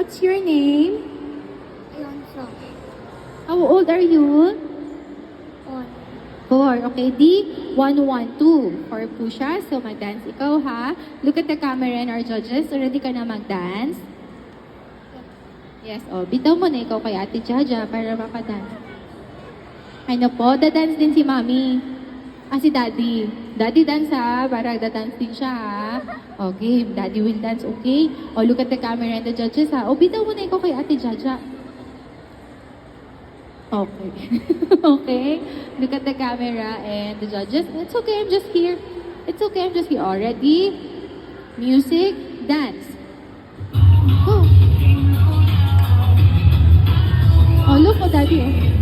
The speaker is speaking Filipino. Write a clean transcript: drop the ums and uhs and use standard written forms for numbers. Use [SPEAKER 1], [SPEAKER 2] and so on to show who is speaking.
[SPEAKER 1] What's your name?
[SPEAKER 2] Alonso.
[SPEAKER 1] How old are you?
[SPEAKER 2] On.
[SPEAKER 1] 4. Okay, D, 1, 1, 2. 4 po siya. So, mag-dance ikaw, ha? Look at the camera and our judges. So, ready ka na mag-dance? Yes, oh. Bitaw mo na ikaw kay Ate Jaja para makadance. Ano po? Da-dance din si Mami. Si Daddy. Daddy dance, ha? Para da-dance din siya, ha? Okay, Daddy will dance, okay? Oh, look at the camera and the judges, ha? Oh, bitaw mo na ikaw kay Ate Jaja. Okay. Okay. Look at the camera and the judges. It's okay, I'm just here. It's okay, I'm just here. All ready? Music, dance. Go. Oh, look, oh, Daddy. Oh.